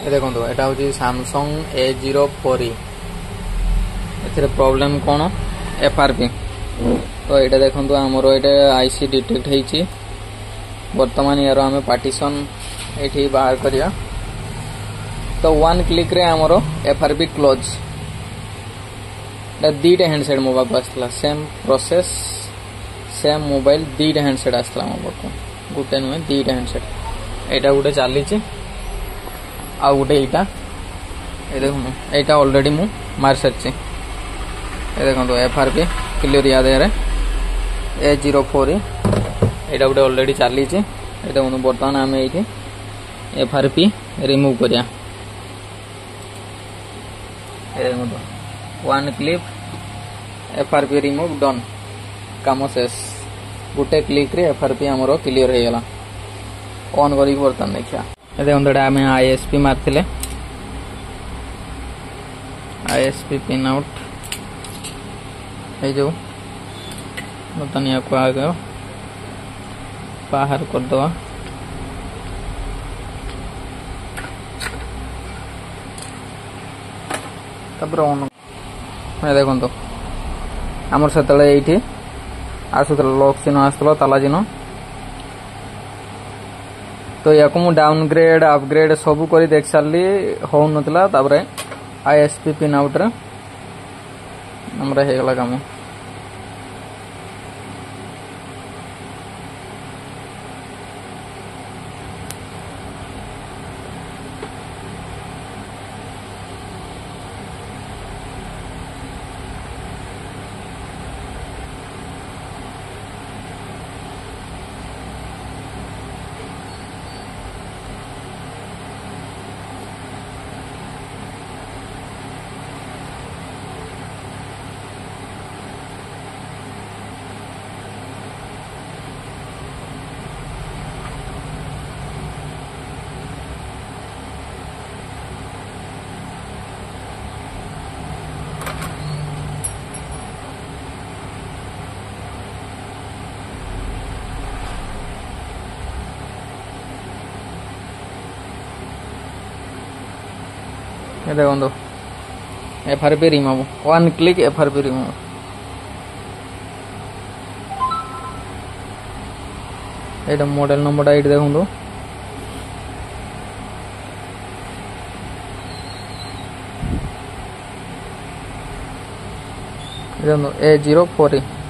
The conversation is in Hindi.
देखो एटा हूँ सैमसंग A04 ए प्रॉब्लम कौन FRP तो ये देखो आमर ये आईसी डिटेक्ट होती बर्तमान यार आम पार्टीशन ये बाहर करिया तो वन क्लिक रे आमर FRP क्लोज दीटा हैंडसेट मो पाक आसला सेम प्रोसेस सेम मोबाइल दीटा हैंडसेट आसला मो पाक गोटे नुहे दीटा हैंडसेट एटा गोटे चली आ गोटे यहाँ देखो यहाँ ऑलरेडी मु मार सारी देखो FRP क्लियर याद है A04 यहाँ गोटे ऑलरेडी चली देखो बर्तमान आम ये FRP रिमूव करिया one click FRP remove done काम शेष गोटे क्लिक रे FRP आमर क्लियर हो गला ऑन करी बर्तमान देखिया देखो आम ISP मारते ISP पिन आउट जो बर्तमान या को आगे बाहर कर दवा ऑन देखो आमर से ये आसूला लॉक चिन्ह आसूला ताला चिन्ह तो या को डाउनग्रेड अपग्रेड सब कर देख सारी हो नतला ISP पिन आउट रे हमरा हेगला काम देखो FRP remove one click FRP remove ये मॉडल नंबर ये देखो A04